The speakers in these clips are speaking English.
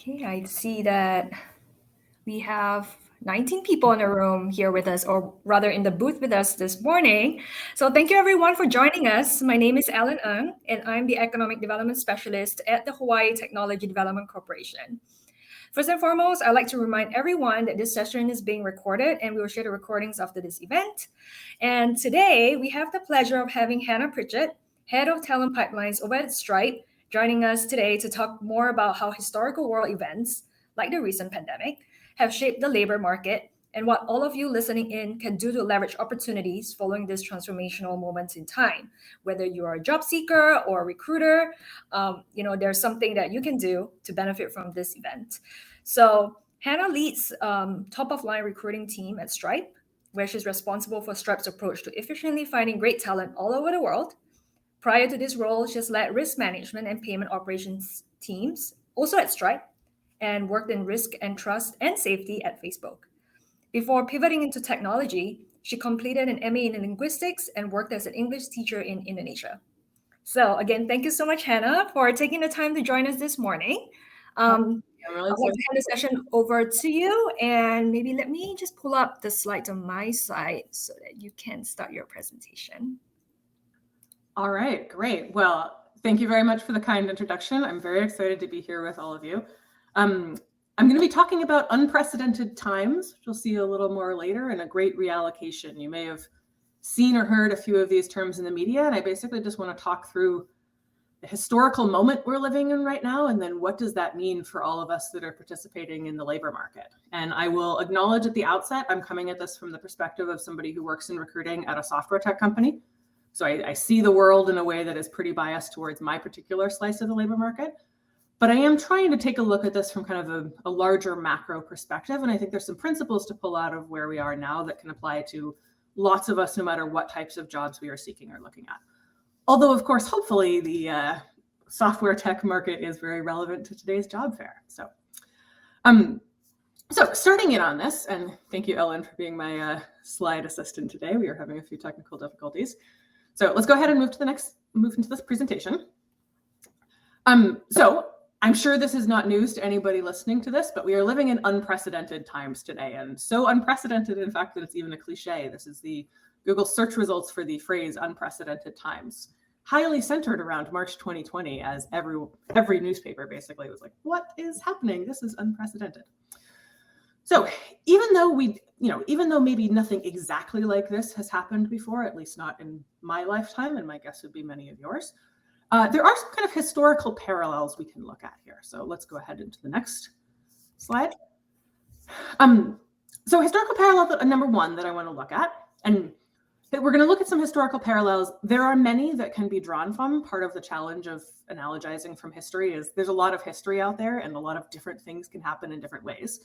Okay, I see that we have 19 people in the room here with us, or rather in the booth with us this morning. So thank you everyone for joining us. My name is Ellen Ng, and I'm the Economic Development Specialist at the Hawaii Technology Development Corporation. First and foremost, I'd like to remind everyone that this session is being recorded and we will share the recordings after this event. And today we have the pleasure of having Hannah Pritchett, Head of Talent Pipelines over at Stripe, joining us today to talk more about how historical world events, like the recent pandemic, have shaped the labor market and what all of you listening in can do to leverage opportunities following this transformational moment in time. Whether you are a job seeker or a recruiter, there's something that you can do to benefit from this event. So Hannah leads top of line recruiting team at Stripe, where she's responsible for Stripe's approach to efficiently finding great talent all over the world. Prior to this role, she has led risk management and payment operations teams, also at Stripe, and worked in risk and trust and safety at Facebook. Before pivoting into technology, she completed an MA in linguistics and worked as an English teacher in Indonesia. So again, thank you so much, Hannah, for taking the time to join us this morning. I'd like to hand the session over to you, and maybe let me just pull up the slides on my side so that you can start your presentation. All right, great. Well, thank you very much for the kind introduction. I'm very excited to be here with all of you. I'm going to be talking about unprecedented times, which you'll see a little more later, and a great reallocation. You may have seen or heard a few of these terms in the media, and I basically just want to talk through the historical moment we're living in right now, and then what does that mean for all of us that are participating in the labor market. And I will acknowledge at the outset, I'm coming at this from the perspective of somebody who works in recruiting at a software tech company. So I see the world in a way that is pretty biased towards my particular slice of the labor market. But I am trying to take a look at this from kind of a larger macro perspective. And I think there's some principles to pull out of where we are now that can apply to lots of us, no matter what types of jobs we are seeking or looking at. Although, of course, hopefully the software tech market is very relevant to today's job fair. So starting in on this, and thank you, Ellen, for being my slide assistant today. We are having a few technical difficulties. So let's go ahead and move into this presentation. So I'm sure this is not news to anybody listening to this, but we are living in unprecedented times today, and so unprecedented, in fact, that it's even a cliche. This is the Google search results for the phrase unprecedented times, highly centered around March 2020, as every newspaper basically was like, what is happening? This is unprecedented. So even though maybe nothing exactly like this has happened before, at least not in my lifetime, and my guess would be many of yours, there are some kind of historical parallels we can look at here. So let's go ahead into the next slide. So historical parallel number one that I want to look at, and we're going to look at some historical parallels. There are many that can be drawn from. Part of the challenge of analogizing from history is there's a lot of history out there, and a lot of different things can happen in different ways.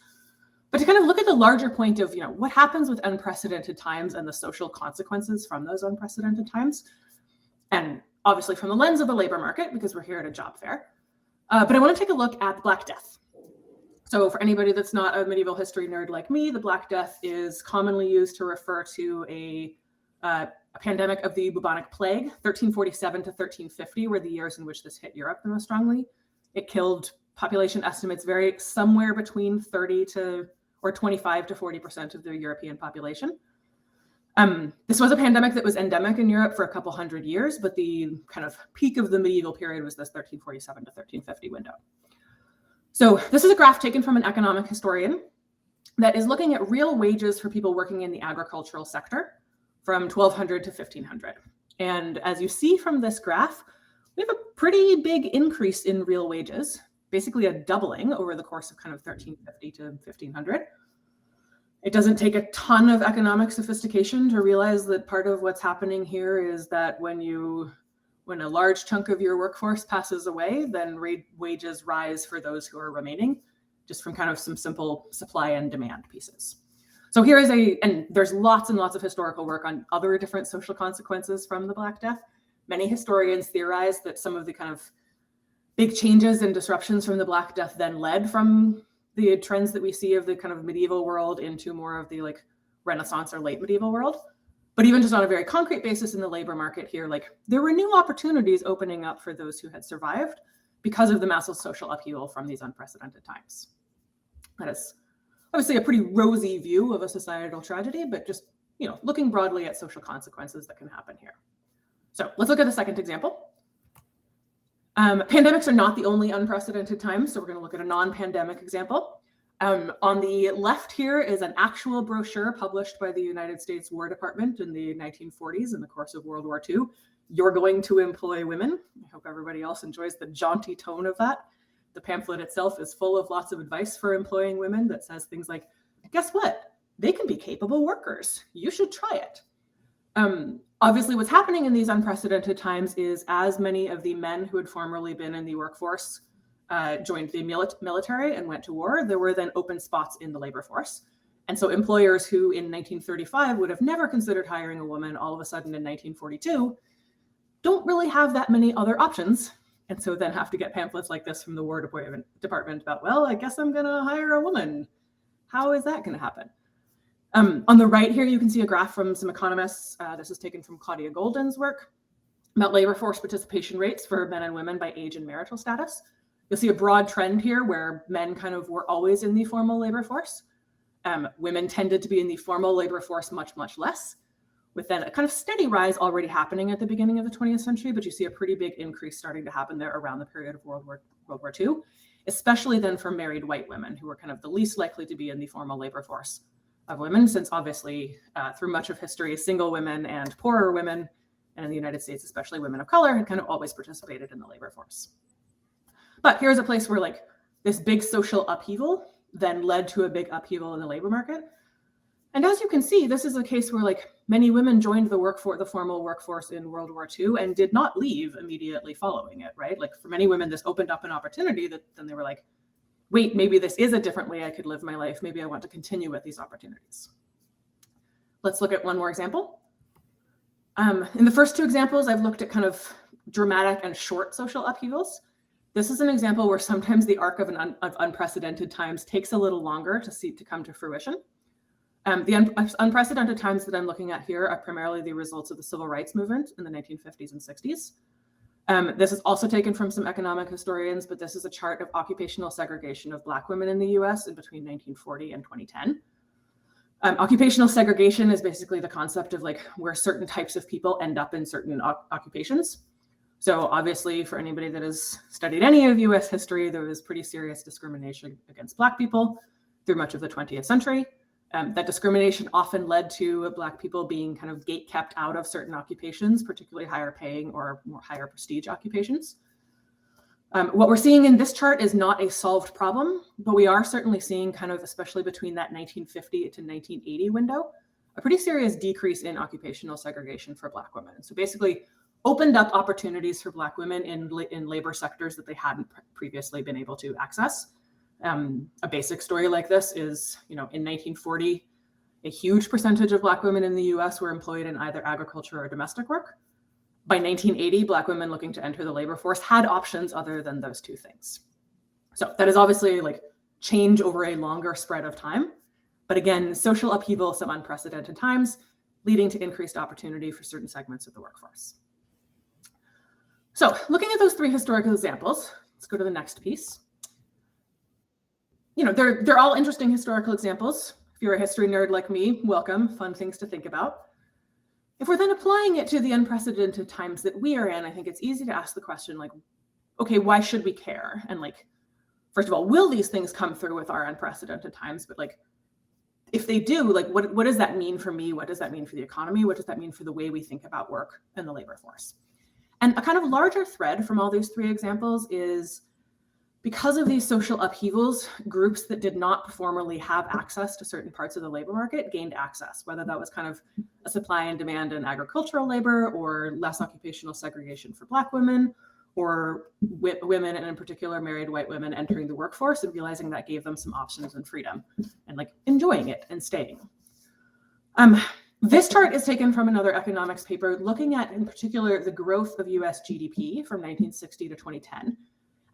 But to kind of look at the larger point of, what happens with unprecedented times and the social consequences from those unprecedented times, and obviously from the lens of the labor market, because we're here at a job fair. But I want to take a look at the Black Death. So for anybody that's not a medieval history nerd like me, the Black Death is commonly used to refer to a pandemic of the bubonic plague. 1347 to 1350 were the years in which this hit Europe the most strongly. It killed, population estimates vary, somewhere between 25 to 40% of the European population. This was a pandemic that was endemic in Europe for a couple hundred years, but the kind of peak of the medieval period was this 1347 to 1350 window. So this is a graph taken from an economic historian that is looking at real wages for people working in the agricultural sector from 1200 to 1500. And as you see from this graph, we have a pretty big increase in real wages, basically a doubling over the course of kind of 1350 to 1500. It doesn't take a ton of economic sophistication to realize that part of what's happening here is that when a large chunk of your workforce passes away, then wages rise for those who are remaining, just from kind of some simple supply and demand pieces. So here is and there's lots and lots of historical work on other different social consequences from the Black Death. Many historians theorize that some of the kind of big changes and disruptions from the Black Death then led from the trends that we see of the kind of medieval world into more of the like Renaissance or late medieval world. But even just on a very concrete basis in the labor market here, like there were new opportunities opening up for those who had survived because of the massive social upheaval from these unprecedented times. That is obviously a pretty rosy view of a societal tragedy, but just, looking broadly at social consequences that can happen here. So let's look at the second example. Pandemics are not the only unprecedented times, so we're going to look at a non-pandemic example. On the left here is an actual brochure published by the United States War Department in the 1940s in the course of World War II. You're going to employ women. I hope everybody else enjoys the jaunty tone of that. The pamphlet itself is full of lots of advice for employing women that says things like, guess what? They can be capable workers. You should try it. Obviously, what's happening in these unprecedented times is as many of the men who had formerly been in the workforce joined the military and went to war, there were then open spots in the labor force. And so employers who in 1935 would have never considered hiring a woman all of a sudden in 1942 don't really have that many other options. And so then have to get pamphlets like this from the War Department about, well, I guess I'm going to hire a woman. How is that going to happen? On the right here, you can see a graph from some economists. This is taken from Claudia Golden's work about labor force participation rates for men and women by age and marital status. You'll see a broad trend here where men kind of were always in the formal labor force. Women tended to be in the formal labor force much, much less, with then a kind of steady rise already happening at the beginning of the 20th century, but you see a pretty big increase starting to happen there around the period of World War II, especially then for married white women who were kind of the least likely to be in the formal labor force of women, since obviously through much of history, single women and poorer women, and in the United States, especially women of color, had kind of always participated in the labor force. But here's a place where like this big social upheaval then led to a big upheaval in the labor market. And as you can see, this is a case where like many women joined the formal workforce in World War II and did not leave immediately following it, right? Like for many women, this opened up an opportunity that then they were like, wait, maybe this is a different way I could live my life. Maybe I want to continue with these opportunities. Let's look at one more example. In the first two examples, I've looked at kind of dramatic and short social upheavals. This is an example where sometimes the arc of unprecedented times takes a little longer to come to fruition. The unprecedented times that I'm looking at here are primarily the results of the civil rights movement in the 1950s and 60s. This is also taken from some economic historians, but this is a chart of occupational segregation of Black women in the US in between 1940 and 2010. Occupational segregation is basically the concept of like where certain types of people end up in certain occupations. So obviously for anybody that has studied any of US history, there was pretty serious discrimination against Black people through much of the 20th century. That discrimination often led to Black people being kind of gate kept out of certain occupations, particularly higher paying or more higher prestige occupations. What we're seeing in this chart is not a solved problem, but we are certainly seeing kind of, especially between that 1950 to 1980 window, a pretty serious decrease in occupational segregation for Black women. So basically opened up opportunities for Black women in labor sectors that they hadn't previously been able to access. A basic story like this is, in 1940, a huge percentage of Black women in the US were employed in either agriculture or domestic work. By 1980, Black women looking to enter the labor force had options other than those two things. So that is obviously like change over a longer spread of time. But again, social upheaval, some unprecedented times, leading to increased opportunity for certain segments of the workforce. So looking at those three historical examples, let's go to the next piece. They're all interesting historical examples. If you're a history nerd like me, welcome, fun things to think about. If we're then applying it to the unprecedented times that we are in, I think it's easy to ask the question like, okay, why should we care? And like, first of all, will these things come through with our unprecedented times? But like, if they do, like, what does that mean for me? What does that mean for the economy? What does that mean for the way we think about work and the labor force? And a kind of larger thread from all these three examples is because of these social upheavals, groups that did not formerly have access to certain parts of the labor market gained access, whether that was kind of a supply and demand in agricultural labor or less occupational segregation for Black women, or women, and in particular married white women, entering the workforce and realizing that gave them some options and freedom and like enjoying it and staying. This chart is taken from another economics paper looking at, in particular, the growth of US GDP from 1960 to 2010.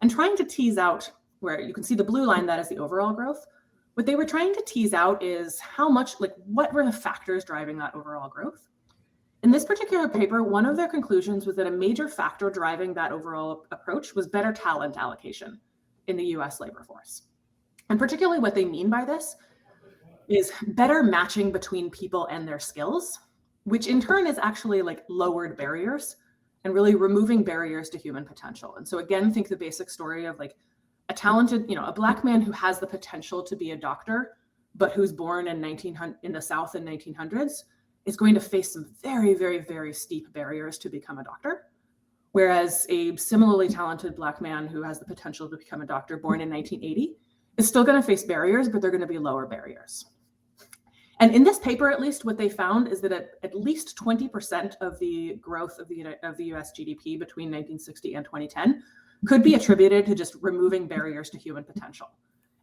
And trying to tease out, where you can see the blue line, that is the overall growth. What they were trying to tease out is how much, like, what were the factors driving that overall growth? In this particular paper, one of their conclusions was that a major factor driving that overall approach was better talent allocation in the US labor force. And particularly what they mean by this is better matching between people and their skills, which in turn is actually like lowered barriers and really removing barriers to human potential. And so again, think the basic story of like a talented, a Black man who has the potential to be a doctor, but who's born in the South in 1900s is going to face some very, very, very steep barriers to become a doctor. Whereas a similarly talented Black man who has the potential to become a doctor born in 1980 is still going to face barriers, but they're going to be lower barriers. And in this paper, at least, what they found is that at least 20% of the growth of the US GDP between 1960 and 2010 could be attributed to just removing barriers to human potential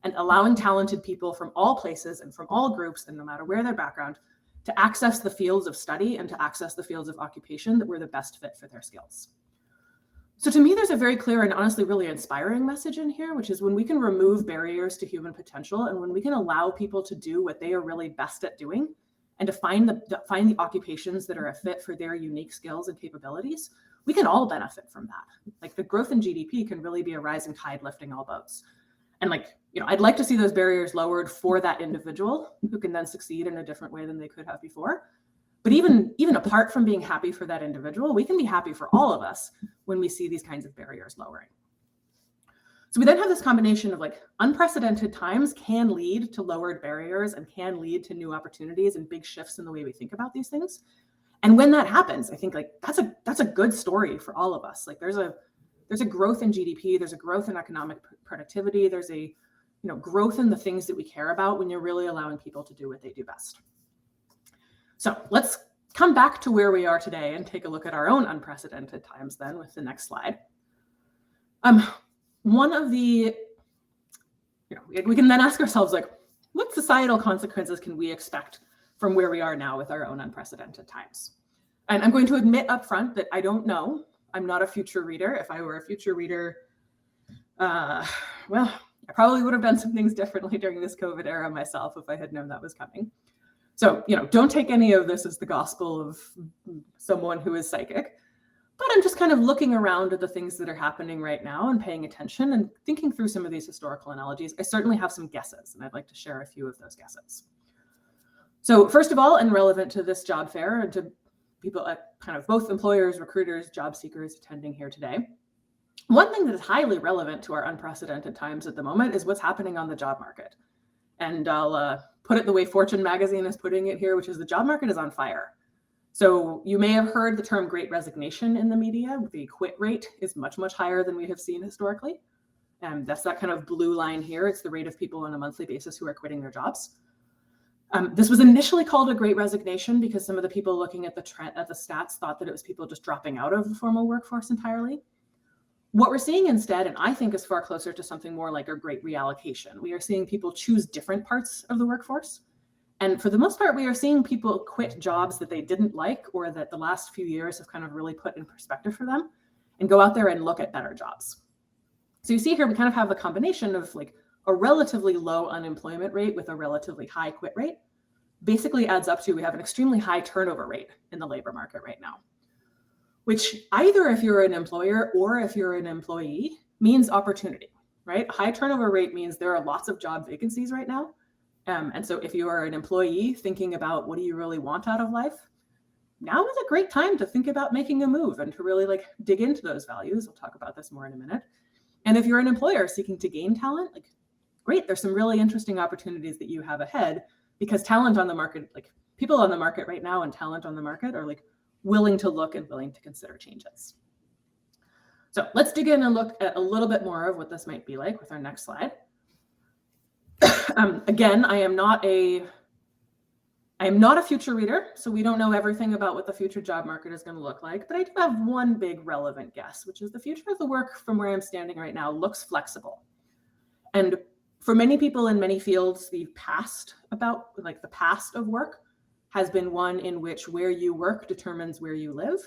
and allowing talented people from all places and from all groups, and no matter where their background, to access the fields of study and to access the fields of occupation that were the best fit for their skills. So to me, there's a very clear and honestly really inspiring message in here, which is when we can remove barriers to human potential and when we can allow people to do what they are really best at doing and to find the occupations that are a fit for their unique skills and capabilities, we can all benefit from that. Like the growth in GDP can really be a rising tide lifting all boats. And I'd like to see those barriers lowered for that individual who can then succeed in a different way than they could have before. But even apart from being happy for that individual, we can be happy for all of us when we see these kinds of barriers lowering. So we then have this combination of unprecedented times can lead to lowered barriers and can lead to new opportunities and big shifts in the way we think about these things. And when that happens, I think that's a good story for all of us. There's a growth in GDP, there's a growth in economic productivity, there's a growth in the things that we care about when you're really allowing people to do what they do best. So let's come back to where we are today and take a look at our own unprecedented times then with the next slide. One of the, we can then ask ourselves, what societal consequences can we expect from where we are now with our own unprecedented times? And I'm going to admit up front that I don't know. I'm not a future reader. If I were a future reader, I probably would have done some things differently during this COVID era myself if I had known that was coming. So, don't take any of this as the gospel of someone who is psychic, but I'm just kind of looking around at the things that are happening right now and paying attention and thinking through some of these historical analogies. I certainly have some guesses, and I'd like to share a few of those guesses. So first of all, and relevant to this job fair and to people at kind of both employers, recruiters, job seekers attending here today, one thing that is highly relevant to our unprecedented times at the moment is what's happening on the job market. And I'll put it the way Fortune magazine is putting it here, which is the job market is on fire. So you may have heard the term Great Resignation in the media. The quit rate is much, much higher than we have seen historically. And that's that kind of blue line here. It's the rate of people on a monthly basis who are quitting their jobs. This was initially called a Great Resignation because some of the people looking at the stats thought that it was people just dropping out of the formal workforce entirely. What we're seeing instead, and I think is far closer to something more like a great reallocation. We are seeing people choose different parts of the workforce. And for the most part, we are seeing people quit jobs that they didn't like or that the last few years have kind of really put in perspective for them and go out there and look at better jobs. So you see here, we kind of have a combination of a relatively low unemployment rate with a relatively high quit rate. Basically adds up to we have an extremely high turnover rate in the labor market right now, which either if you're an employer or if you're an employee means opportunity, right? A high turnover rate means there are lots of job vacancies right now. And so if you are an employee thinking about what do you really want out of life, now is a great time to think about making a move and to really dig into those values. I'll talk about this more in a minute. And if you're an employer seeking to gain talent, great, there's some really interesting opportunities that you have ahead because talent on the market, people on the market right now and talent on the market are willing to look and willing to consider changes. So let's dig in and look at a little bit more of what this might be like with our next slide. Again, I am not a future reader, so we don't know everything about what the future job market is going to look like, but I do have one big relevant guess, which is the future of the work from where I'm standing right now looks flexible. And for many people in many fields, the past of work has been one in which where you work determines where you live,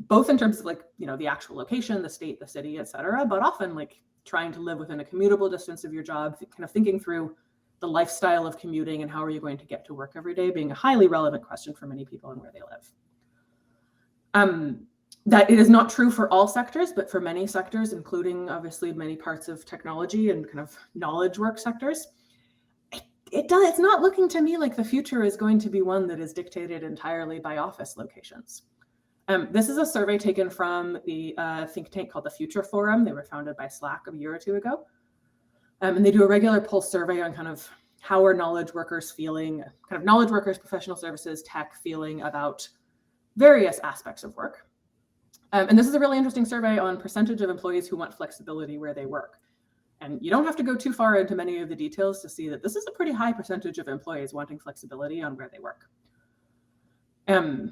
both in terms of the actual location, the state, the city, et cetera, but often trying to live within a commutable distance of your job, kind of thinking through the lifestyle of commuting and how are you going to get to work every day being a highly relevant question for many people and where they live. That it is not true for all sectors, but for many sectors, including obviously many parts of technology and kind of knowledge work sectors, it's not looking to me like the future is going to be one that is dictated entirely by office locations. This is a survey taken from the think tank called the Future Forum. They were founded by Slack a year or two ago. And they do a regular pulse survey on kind of how are knowledge workers feeling, kind of knowledge workers, professional services, tech feeling about various aspects of work. And this is a really interesting survey on percentage of employees who want flexibility where they work. And you don't have to go too far into many of the details to see that this is a pretty high percentage of employees wanting flexibility on where they work.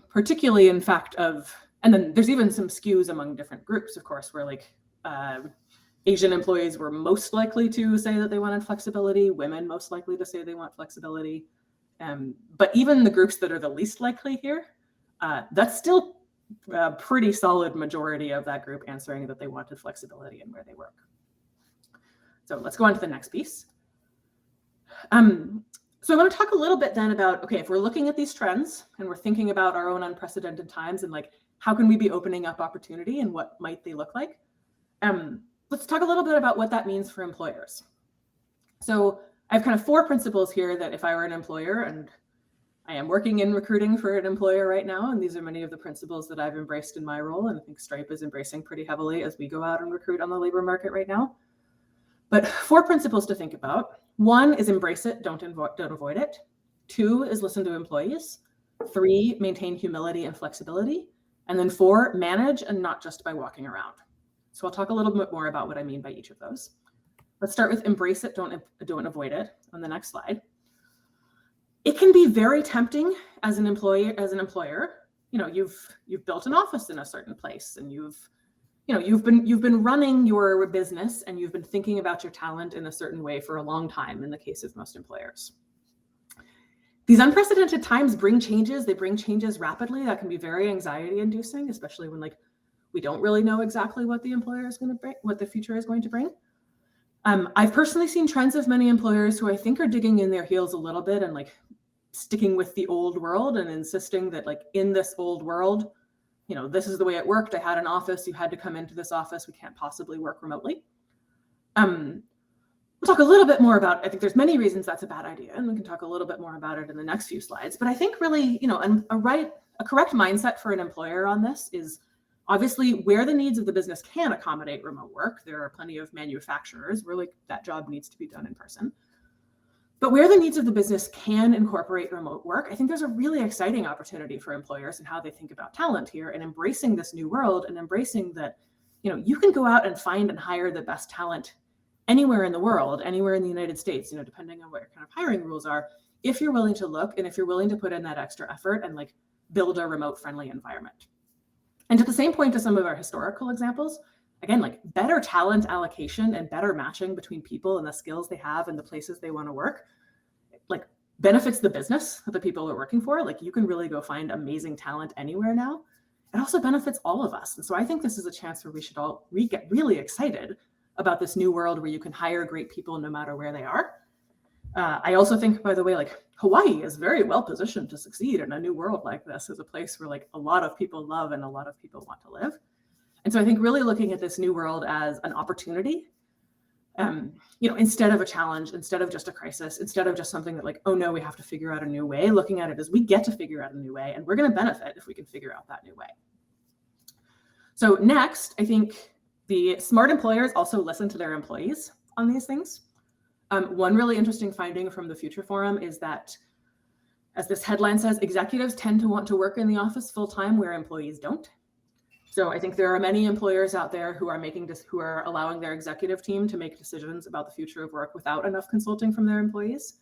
Particularly in fact and then there's even some skews among different groups, of course, where like Asian employees were most likely to say that they wanted flexibility, women most likely to say they want flexibility. But even the groups that are the least likely here, that's still a pretty solid majority of that group answering that they wanted flexibility in where they work. So let's go on to the next piece. So I want to talk a little bit then about, okay, if we're looking at these trends and we're thinking about our own unprecedented times and like, how can we be opening up opportunity and what might they look like? Let's talk a little bit about what that means for employers. So I have kind of 4 principles here that if I were an employer, and I am working in recruiting for an employer right now, and these are many of the principles that I've embraced in my role, and I think Stripe is embracing pretty heavily as we go out and recruit on the labor market right now. But 4 principles to think about. 1 is embrace it, don't avoid it. 2 is listen to employees. 3, maintain humility and flexibility. And then 4, manage and not just by walking around. So I'll talk a little bit more about what I mean by each of those. Let's start with embrace it, don't avoid it on the next slide. It can be very tempting as an employer. You know, you've built an office in a certain place, and you've been running your business, and you've been thinking about your talent in a certain way for a long time. In the case of most employers, these unprecedented times bring changes. They bring changes rapidly. That can be very anxiety-inducing, especially when like we don't really know exactly what the employer is going to bring, what the future is going to bring. I've personally seen trends of many employers who I think are digging in their heels a little bit and like sticking with the old world and insisting that like in this old world, you know, this is the way it worked. I had an office. You had to come into this office. We can't possibly work remotely. We'll talk a little bit more about, I think there's many reasons that's a bad idea, and we can talk a little bit more about it in the next few slides. But I think really, you know, a correct mindset for an employer on this is obviously where the needs of the business can accommodate remote work. There are plenty of manufacturers where like that job needs to be done in person. But where the needs of the business can incorporate remote work, I think there's a really exciting opportunity for employers and how they think about talent here and embracing this new world and embracing that, you know, you can go out and find and hire the best talent anywhere in the world, anywhere in the United States, you know, depending on what your kind of hiring rules are, if you're willing to look and if you're willing to put in that extra effort and like build a remote friendly environment. And to the same point to some of our historical examples, again, like better talent allocation and better matching between people and the skills they have and the places they want to work, like benefits the business that the people are working for. Like you can really go find amazing talent anywhere now. It also benefits all of us. And so I think this is a chance where we should all get really excited about this new world where you can hire great people no matter where they are. I also think, by the way, like Hawaii is very well positioned to succeed in a new world like this as a place where like a lot of people love and a lot of people want to live. And so I think really looking at this new world as an opportunity, you know, instead of a challenge, instead of just a crisis, instead of just something that like, oh no, we have to figure out a new way, looking at it as we get to figure out a new way and we're going to benefit if we can figure out that new way. So next, I think the smart employers also listen to their employees on these things. One really interesting finding from the Future Forum is that, as this headline says, executives tend to want to work in the office full time where employees don't. So I think there are many employers out there who are allowing their executive team to make decisions about the future of work without enough consulting from their employees.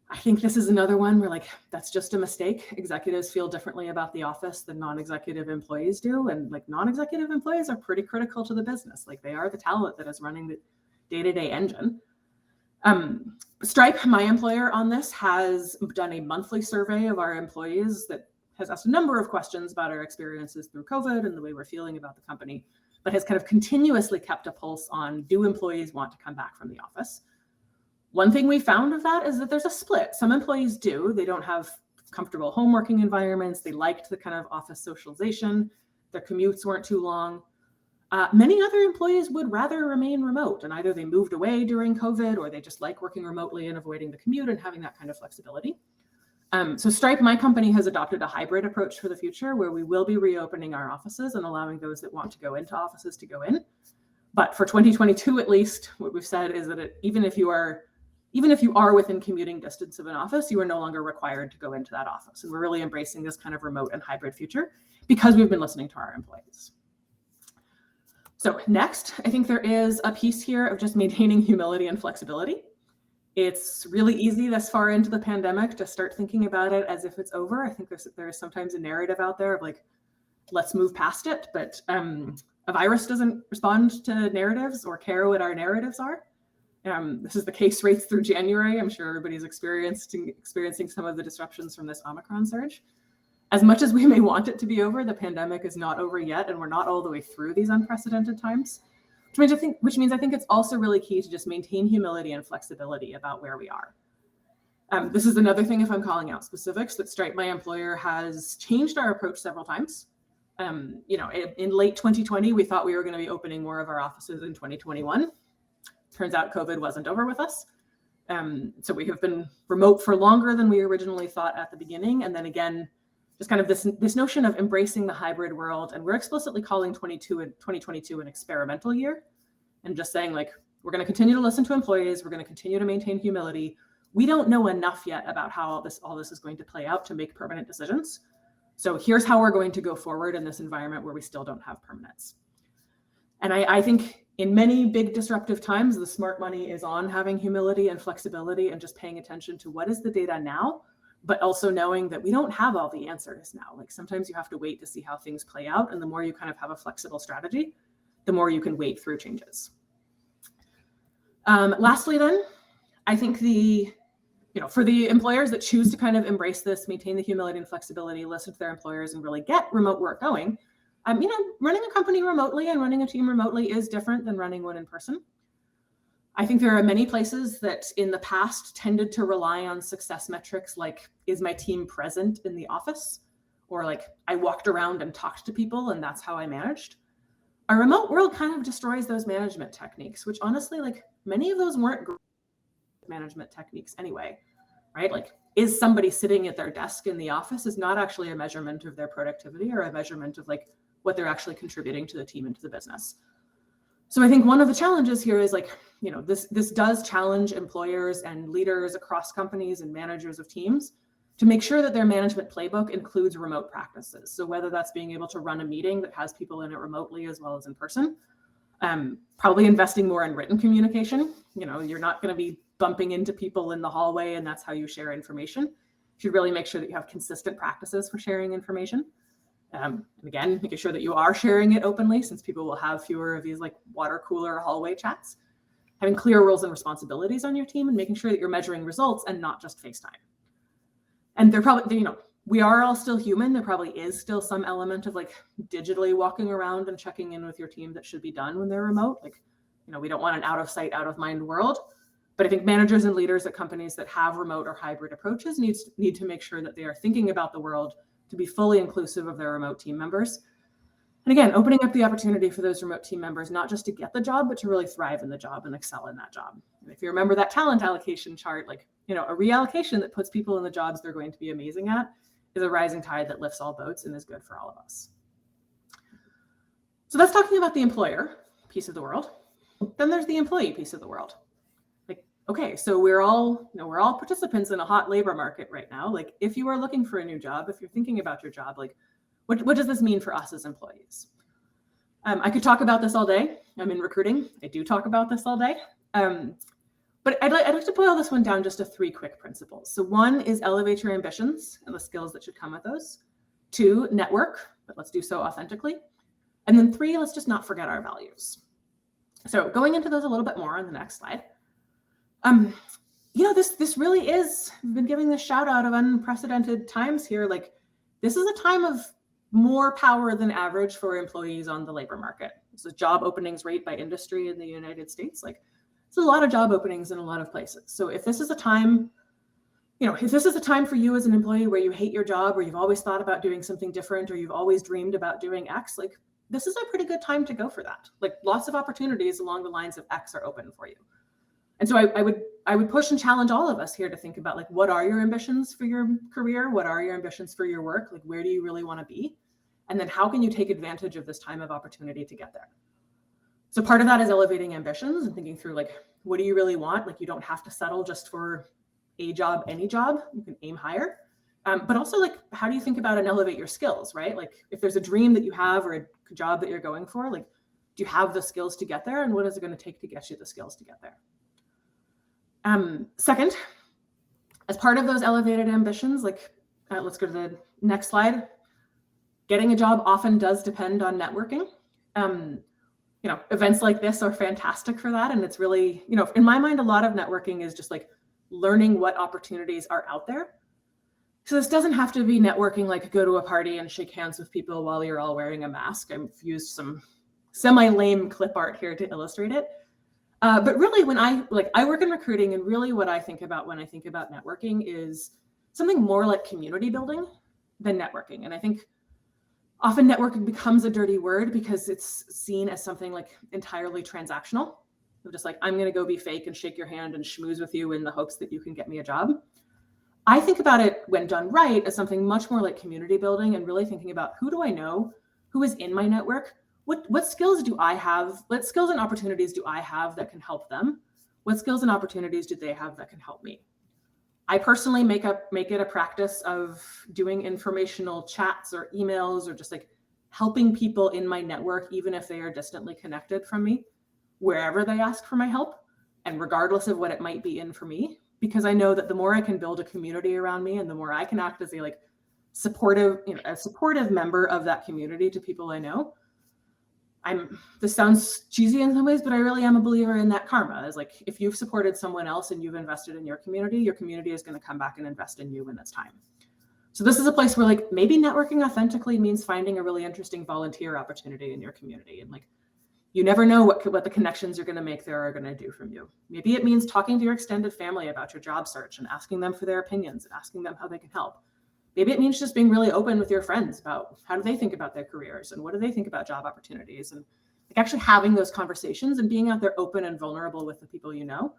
I think this is another one where like, that's just a mistake. Executives feel differently about the office than non-executive employees do. And like non-executive employees are pretty critical to the business. Like they are the talent that is running the day-to-day engine. Stripe, my employer on this, has done a monthly survey of our employees that has asked a number of questions about our experiences through COVID and the way we're feeling about the company, but has kind of continuously kept a pulse on, do employees want to come back from the office? One thing we found of that is that there's a split. Some employees do. They don't have comfortable home working environments. They liked the kind of office socialization. Their commutes weren't too long. Many other employees would rather remain remote, and either they moved away during COVID or they just like working remotely and avoiding the commute and having that kind of flexibility. So Stripe, my company, has adopted a hybrid approach for the future where we will be reopening our offices and allowing those that want to go into offices to go in. But for 2022, at least, what we've said is that even if you are within commuting distance of an office, you are no longer required to go into that office. And we're really embracing this kind of remote and hybrid future because we've been listening to our employees. So next, I think there is a piece here of just maintaining humility and flexibility. It's really easy this far into the pandemic to start thinking about it as if it's over. I think there's sometimes a narrative out there of like, let's move past it. But a virus doesn't respond to narratives or care what our narratives are. This is the case right through January. I'm sure everybody's experiencing some of the disruptions from this Omicron surge. As much as we may want it to be over, the pandemic is not over yet, and we're not all the way through these unprecedented times, which means I think it's also really key to just maintain humility and flexibility about where we are. This is another thing, if I'm calling out specifics, that Stripe, my employer, has changed our approach several times. In late 2020, we thought we were going to be opening more of our offices in 2021. Turns out COVID wasn't over with us. So we have been remote for longer than we originally thought at the beginning. And then again, just kind of this notion of embracing the hybrid world. And we're explicitly calling 2022 an experimental year, and just saying, like, we're going to continue to listen to employees. We're going to continue to maintain humility. We don't know enough yet about how all this is going to play out to make permanent decisions. So here's how we're going to go forward in this environment where we still don't have permanence. And I think in many big disruptive times, the smart money is on having humility and flexibility and just paying attention to what is the data now, but also knowing that we don't have all the answers now. Like, sometimes you have to wait to see how things play out. And the more you kind of have a flexible strategy, the more you can wait through changes. Lastly, then, I think for the employers that choose to kind of embrace this, maintain the humility and flexibility, listen to their employers, and really get remote work going, running a company remotely and running a team remotely is different than running one in person. I think there are many places that in the past tended to rely on success metrics like, is my team present in the office? Or like, I walked around and talked to people and that's how I managed. Our remote world kind of destroys those management techniques, which honestly, like, many of those weren't great management techniques anyway, right? Like, is somebody sitting at their desk in the office is not actually a measurement of their productivity or a measurement of like what they're actually contributing to the team and to the business. So I think one of the challenges here is like, this does challenge employers and leaders across companies and managers of teams to make sure that their management playbook includes remote practices. So whether that's being able to run a meeting that has people in it remotely as well as in person, probably investing more in written communication. You're not going to be bumping into people in the hallway and that's how you share information. You should really make sure that you have consistent practices for sharing information. And again, making sure that you are sharing it openly, since people will have fewer of these like water cooler hallway chats. Having clear roles and responsibilities on your team and making sure that you're measuring results and not just FaceTime. And they're probably, we are all still human. There probably is still some element of like digitally walking around and checking in with your team that should be done when they're remote. Like, we don't want an out of sight, out of mind world. But I think managers and leaders at companies that have remote or hybrid approaches need to make sure that they are thinking about the world to be fully inclusive of their remote team members. And again, opening up the opportunity for those remote team members, not just to get the job, but to really thrive in the job and excel in that job. And if you remember that talent allocation chart, like, a reallocation that puts people in the jobs they're going to be amazing at is a rising tide that lifts all boats and is good for all of us. So that's talking about the employer piece of the world. Then there's the employee piece of the world. Like, okay, so we're all participants in a hot labor market right now. Like, if you are looking for a new job, if you're thinking about your job, like, what does this mean for us as employees? I could talk about this all day. I'm in recruiting. I do talk about this all day. But I'd like to boil this one down just to 3 quick principles. So 1 is elevate your ambitions and the skills that should come with those. 2, network, but let's do so authentically. And then 3, let's just not forget our values. So going into those a little bit more on the next slide. This really is, we've been giving this shout out of unprecedented times here. Like, this is a time of more power than average for employees on the labor market. This is job openings rate by industry in the United States. Like, there's a lot of job openings in a lot of places. So if this is a time if this is a time for you as an employee where you hate your job, or you've always thought about doing something different, or you've always dreamed about doing X, like this is a pretty good time to go for that. Like lots of opportunities along the lines of X are open for you. And so I would push and challenge all of us here to think about like, what are your ambitions for your career? What are your ambitions for your work? Like, where do you really want to be? And then how can you take advantage of this time of opportunity to get there? So part of that is elevating ambitions and thinking through like, what do you really want? Like, you don't have to settle just for a job, any job. You can aim higher. But also like, how do you think about and elevate your skills, right? Like if there's a dream that you have or a job that you're going for, like, do you have the skills to get there? And what is it going to take to get you the skills to get there? Second, as part of those elevated ambitions, like let's go to the next slide. Getting a job often does depend on networking. Events like this are fantastic for that. And it's really, in my mind, a lot of networking is just like learning what opportunities are out there. So this doesn't have to be networking, like go to a party and shake hands with people while you're all wearing a mask. I've used some semi-lame clip art here to illustrate it. But really, when I work in recruiting, and really what I think about when I think about networking is something more like community building than networking. And I think often networking becomes a dirty word because it's seen as something like entirely transactional. You're just like, I'm going to go be fake and shake your hand and schmooze with you in the hopes that you can get me a job. I think about it when done right as something much more like community building, and really thinking about who do I know, who is in my network, what skills do I have, what skills and opportunities do I have that can help them, what skills and opportunities do they have that can help me. I personally make it a practice of doing informational chats or emails, or just like helping people in my network, even if they are distantly connected from me, wherever they ask for my help, and regardless of what it might be in for me, because I know that the more I can build a community around me, and the more I can act as a supportive member of that community to people I know. This sounds cheesy in some ways, but I really am a believer in that karma. Is like, if you've supported someone else and you've invested in your community is going to come back and invest in you when it's time. So this is a place where like maybe networking authentically means finding a really interesting volunteer opportunity in your community. And like, you never know what the connections you're going to make there are going to do from you. Maybe it means talking to your extended family about your job search and asking them for their opinions and asking them how they can help. Maybe it means just being really open with your friends about how do they think about their careers and what do they think about job opportunities, and like actually having those conversations and being out there open and vulnerable with the people you know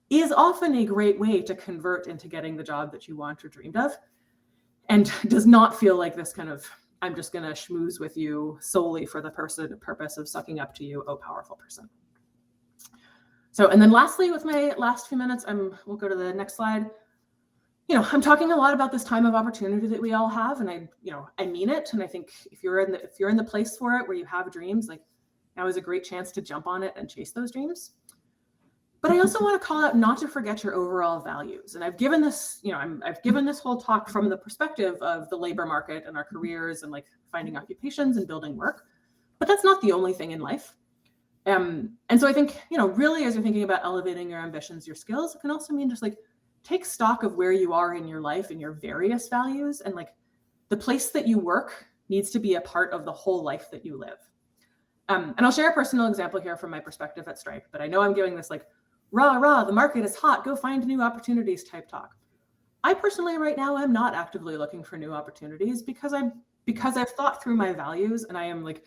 is often a great way to convert into getting the job that you want or dreamed of, and does not feel like this kind of, I'm just going to schmooze with you solely for the purpose of sucking up to you, oh, powerful person. So, and then lastly, with my last few minutes, we'll go to the next slide. I'm talking a lot about this time of opportunity that we all have, and I mean it. And I think if you're in the place for it, where you have dreams, like now is a great chance to jump on it and chase those dreams. But I also want to call out not to forget your overall values. And I've given this, I've given this whole talk from the perspective of the labor market and our careers and like finding occupations and building work. But that's not the only thing in life. And so I think, really, as you're thinking about elevating your ambitions, your skills, it can also mean just like take stock of where you are in your life and your various values, and like the place that you work needs to be a part of the whole life that you live. And I'll share a personal example here from my perspective at Stripe, but I know I'm giving this like rah, the market is hot, go find new opportunities type talk. I personally right now am not actively looking for new opportunities because I've thought through my values, and I am like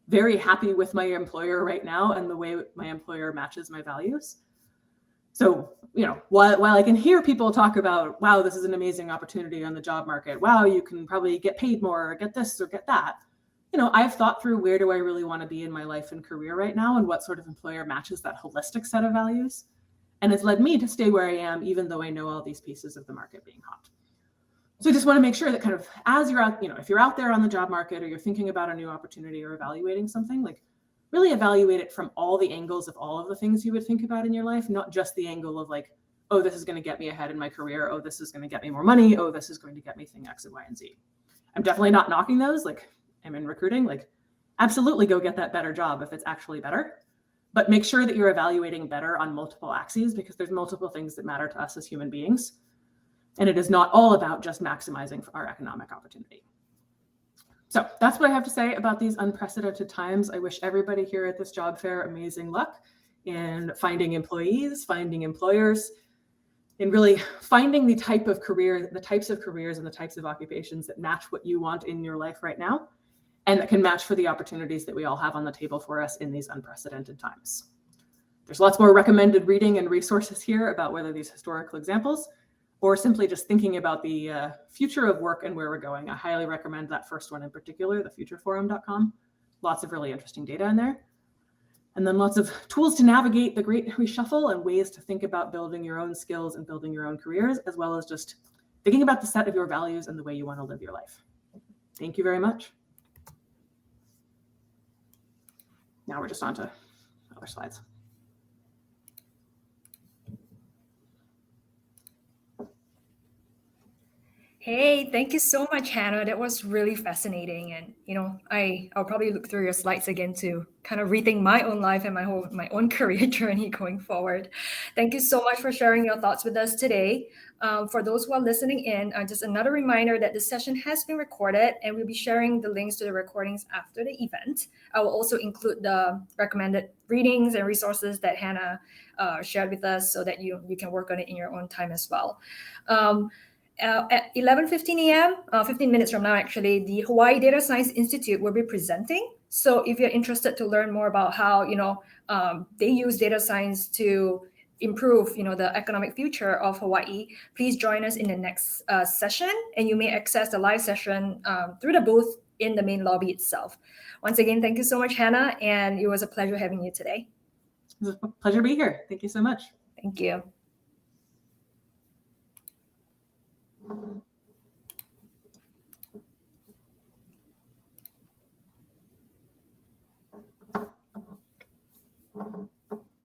very happy with my employer right now and the way my employer matches my values. So, while I can hear people talk about, wow, this is an amazing opportunity on the job market. Wow, you can probably get paid more or get this or get that. I've thought through, where do I really want to be in my life and career right now, and what sort of employer matches that holistic set of values. And it's led me to stay where I am, even though I know all these pieces of the market being hot. So I just want to make sure that kind of as you're out, if you're out there on the job market, or you're thinking about a new opportunity or evaluating something, like really evaluate it from all the angles of all of the things you would think about in your life, not just the angle of like, oh, this is going to get me ahead in my career. Oh, this is going to get me more money. Oh, this is going to get me thing X and Y and Z. I'm definitely not knocking those. Like, I'm in recruiting, like absolutely go get that better job if it's actually better, but make sure that you're evaluating better on multiple axes, because there's multiple things that matter to us as human beings. And it is not all about just maximizing our economic opportunity. So that's what I have to say about these unprecedented times. I wish everybody here at this job fair amazing luck in finding employees, finding employers, in really finding the types of careers and the types of occupations that match what you want in your life right now, and that can match for the opportunities that we all have on the table for us in these unprecedented times. There's lots more recommended reading and resources here about whether these historical examples or simply just thinking about the future of work and where we're going. I highly recommend that first one in particular, the futureforum.com. Lots of really interesting data in there. And then lots of tools to navigate the great reshuffle and ways to think about building your own skills and building your own careers, as well as just thinking about the set of your values and the way you want to live your life. Thank you very much. Now we're just on to other slides. Hey, thank you so much, Hannah. That was really fascinating. And, I'll probably look through your slides again to kind of rethink my own life and my own career journey going forward. Thank you so much for sharing your thoughts with us today. For those who are listening in, just another reminder that this session has been recorded, and we'll be sharing the links to the recordings after the event. I will also include the recommended readings and resources that Hannah shared with us so that you can work on it in your own time as well. At 11:15 a.m., 15 minutes from now, actually, the Hawaii Data Science Institute will be presenting. So if you're interested to learn more about how, they use data science to improve, the economic future of Hawaii, please join us in the next session. And you may access the live session through the booth in the main lobby itself. Once again, thank you so much, Hannah. And it was a pleasure having you today. It was a pleasure to be here. Thank you so much. Thank you.